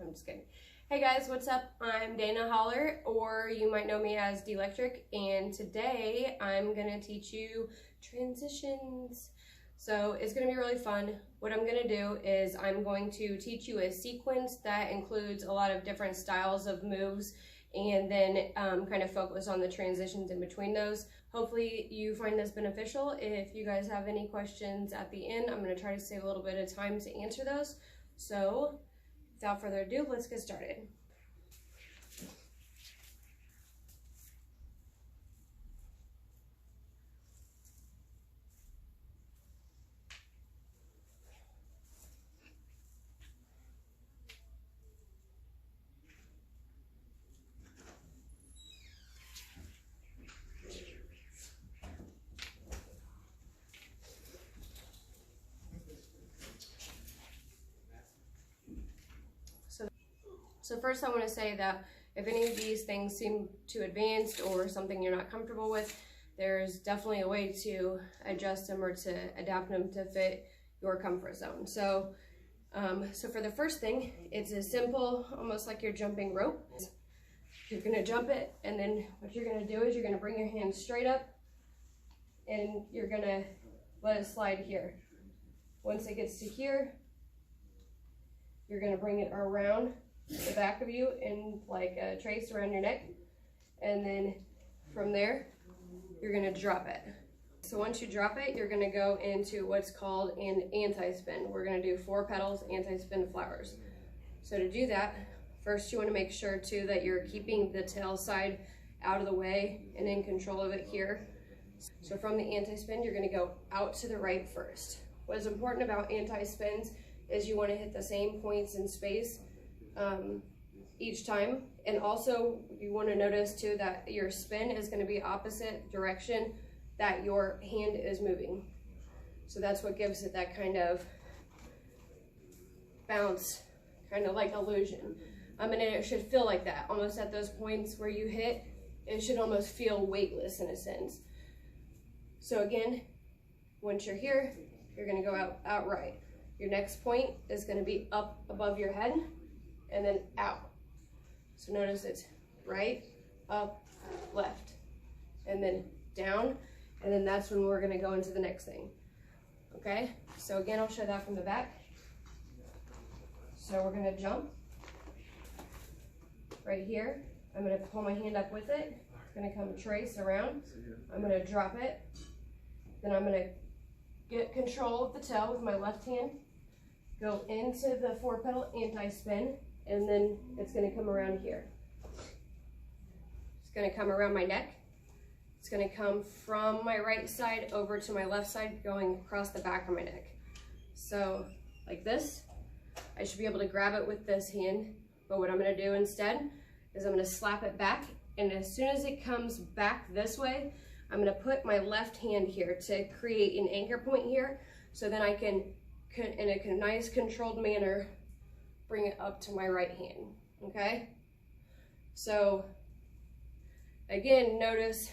I'm just kidding. Hey guys, what's up? I'm Dana Holler, or you might know me as D-Electric, and today I'm gonna teach you transitions. So it's gonna be really fun. What I'm gonna do is I'm going to teach you a sequence that includes a lot of different styles of moves, and then kind of focus on the transitions in between those. Hopefully you find this beneficial. If you guys have any questions at the end, I'm gonna try to save a little bit of time to answer those. So without further ado, let's get started. So first I want to say that if any of these things seem too advanced or something you're not comfortable with, there's definitely a way to adjust them or to adapt them to fit your comfort zone. So, so for the first thing, it's as simple, almost like you're jumping rope. You're going to jump it, and then what you're going to do is you're going to bring your hand straight up, and you're going to let it slide here. Once it gets to here, you're going to bring it around the back of you and like a trace around your neck, and then from there you're going to drop it. So once you drop it, you're going to go into what's called an anti-spin. We're going to do 4 petals anti-spin flowers. So to do that, first you want to make sure too that you're keeping the tail side out of the way and in control of it here. So from the anti-spin, you're going to go out to the right first. What is important about anti-spins is you want to hit the same points in space each time, and also you want to notice too that your spin is going to be opposite direction that your hand is moving. So that's what gives it that kind of bounce, kind of like illusion. And it should feel like that, almost at those points where you hit, it should almost feel weightless in a sense. So again, once you're here, you're going to go out right. Your next point is going to be up above your head, and then out. So notice it's right, up, left, and then down, and then that's when we're gonna go into the next thing. Okay, so again, I'll show that from the back. So we're gonna jump right here. I'm gonna pull my hand up with it. I'm gonna come trace around. I'm gonna drop it. Then I'm gonna get control of the tail with my left hand, go into the 4-petal anti-spin, and then it's going to come around here. It's going to come around my neck. It's going to come from my right side over to my left side, going across the back of my neck. So like this, I should be able to grab it with this hand, but what I'm going to do instead is I'm going to slap it back, and as soon as it comes back this way, I'm going to put my left hand here to create an anchor point here, so then I can, in a nice controlled manner, bring it up to my right hand, okay? So again, notice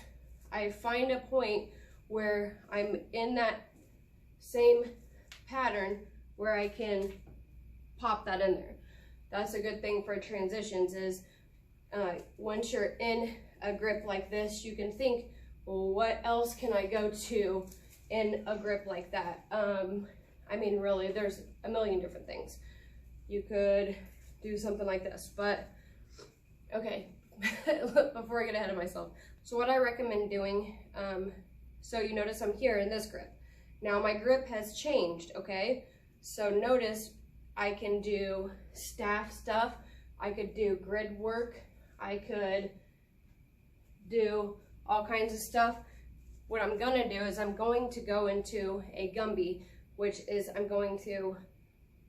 I find a point where I'm in that same pattern where I can pop that in there. That's a good thing for transitions is once you're in a grip like this, you can think, well, what else can I go to in a grip like that? I mean, really, there's a million different things. You could do something like this, but okay, before I get ahead of myself. So what I recommend doing, so you notice I'm here in this grip. Now my grip has changed, okay? So notice I can do staff stuff, I could do grid work, I could do all kinds of stuff. What I'm gonna do is I'm going to go into a Gumby, which is I'm going to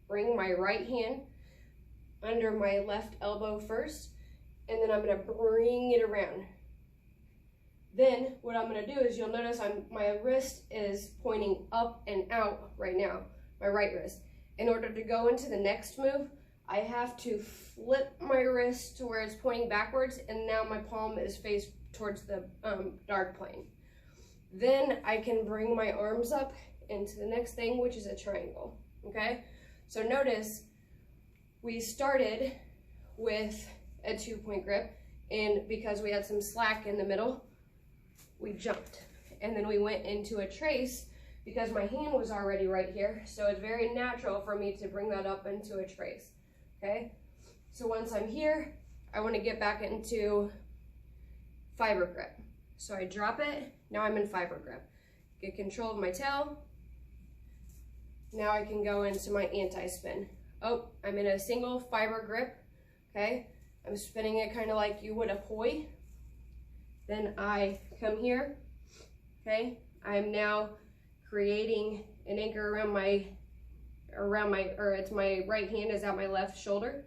bring my right hand under my left elbow first, and then I'm going to bring it around. Then what I'm going to do is you'll notice my wrist is pointing up and out right now, my right wrist. In order to go into the next move, I have to flip my wrist to where it's pointing backwards, and now my palm is faced towards the dark plane. Then I can bring my arms up into the next thing, which is a triangle, okay? So notice we started with a 2-point grip, and because we had some slack in the middle, we jumped. And then we went into a trace because my hand was already right here, so it's very natural for me to bring that up into a trace, okay? So once I'm here, I want to get back into fiber grip. So I drop it, now I'm in fiber grip. Get control of my tail. Now I can go into my anti-spin. Oh, I'm in a single fiber grip, okay? I'm spinning it kind of like you would a poi. Then I come here, okay? I'm now creating an anchor around my, or it's my right hand is at my left shoulder.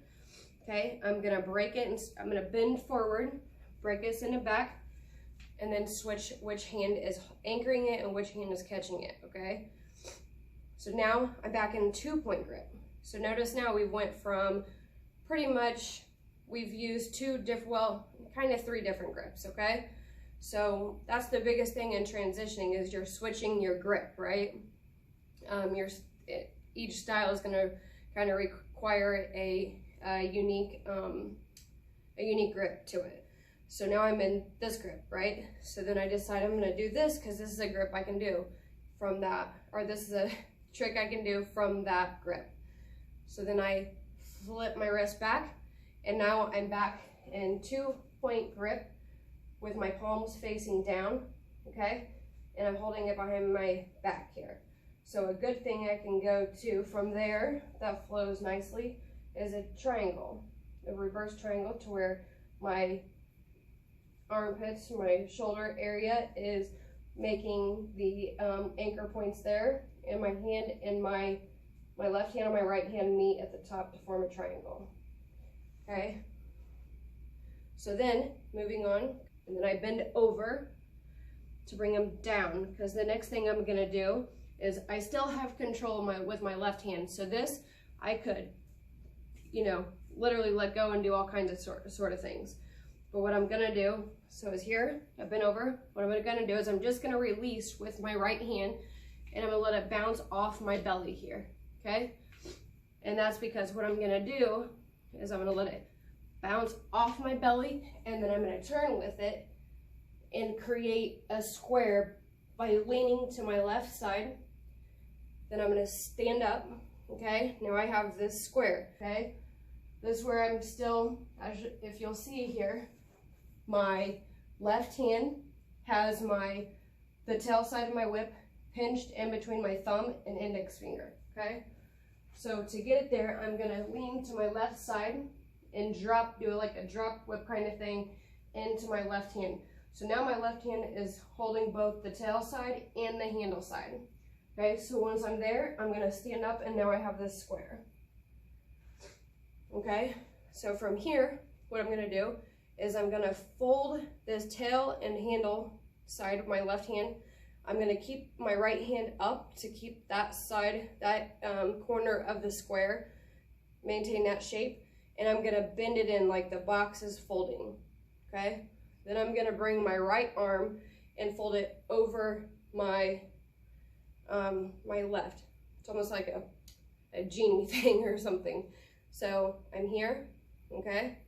Okay, I'm gonna break it and I'm gonna bend forward, break it, send it back, and then switch which hand is anchoring it and which hand is catching it, okay? So now I'm back in 2-point grip. So notice now we went from pretty much, we've used kind of 3 different grips, okay? So that's the biggest thing in transitioning is you're switching your grip, right? Each style is gonna kind of require a unique grip to it. So now I'm in this grip, right? So then I decide I'm gonna do this because this is a grip I can do from that, or this is a trick I can do from that grip. So then I flip my wrist back, and now I'm back in 2-point grip with my palms facing down, okay? And I'm holding it behind my back here. So a good thing I can go to from there that flows nicely is a triangle, a reverse triangle, to where my armpits, my shoulder area is making the anchor points there, and my hand and my left hand and my right hand meet at the top to form a triangle, okay? So then, moving on, and then I bend over to bring them down, because the next thing I'm gonna do is I still have control with my left hand. So this, I could, literally let go and do all kinds of sort of things. But what I'm gonna do, so is here, I've been over, what I'm gonna do is I'm just gonna release with my right hand, and I'm gonna let it bounce off my belly here, okay? And that's because what I'm gonna do is I'm gonna let it bounce off my belly, and then I'm gonna turn with it and create a square by leaning to my left side. Then I'm gonna stand up, okay? Now I have this square, okay? This is where I'm still, if you'll see here, my left hand has the tail side of my whip pinched in between my thumb and index finger, okay? So to get it there, I'm gonna lean to my left side and do like a drop whip kind of thing into my left hand. So now my left hand is holding both the tail side and the handle side. Okay, so once I'm there, I'm gonna stand up, and now I have this square. Okay, so from here, what I'm gonna do is I'm gonna fold this tail and handle side of my left hand. I'm gonna keep my right hand up to keep that side, that corner of the square, maintain that shape, and I'm gonna bend it in like the box is folding, okay? Then I'm gonna bring my right arm and fold it over my my left. It's almost like a genie thing or something. So I'm here, okay?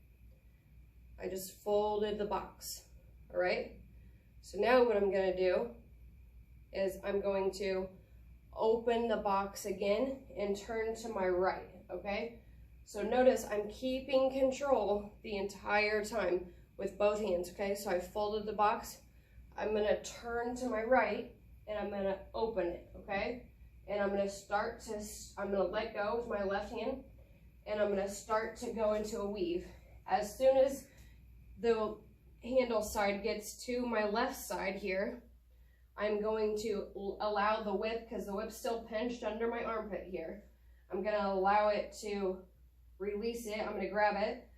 I just folded the box, all right? So now what I'm gonna do is I'm going to open the box again and turn to my right, okay? So notice I'm keeping control the entire time with both hands, okay? So I folded the box, I'm gonna turn to my right, and I'm gonna open it, okay? And I'm gonna let go with my left hand, and I'm gonna start to go into a weave. As soon as the handle side gets to my left side here, I'm going to allow the whip, because the whip's still pinched under my armpit here, I'm gonna allow it to release it, I'm gonna grab it,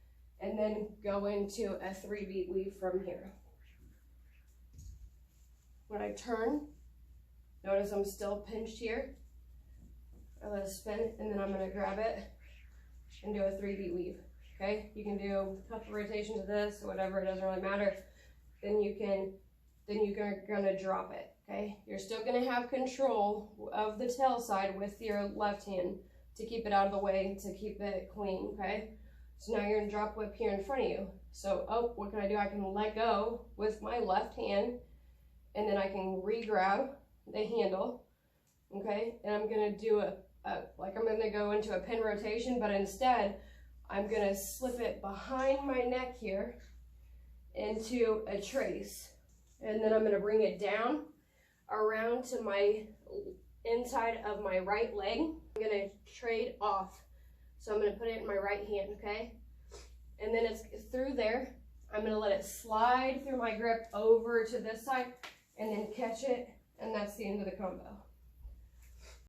and then go into a 3-beat weave from here. When I turn, notice I'm still pinched here. I let it spin, and then I'm gonna grab it and do a 3-beat weave, okay? You can do a couple rotations of this, or whatever, it doesn't really matter. Then you're gonna drop it, okay? You're still gonna have control of the tail side with your left hand to keep it out of the way, to keep it clean, okay? So now you're gonna drop whip here in front of you. So, oh, what can I do? I can let go with my left hand, and then I can re-grab the handle, okay? And I'm gonna do like I'm gonna go into a pin rotation, but instead, I'm gonna slip it behind my neck here into a trace. And then I'm gonna bring it down around to my inside of my right leg. I'm gonna trade off. So I'm gonna put it in my right hand, okay? And then it's through there. I'm gonna let it slide through my grip over to this side and then catch it, and that's the end of the combo.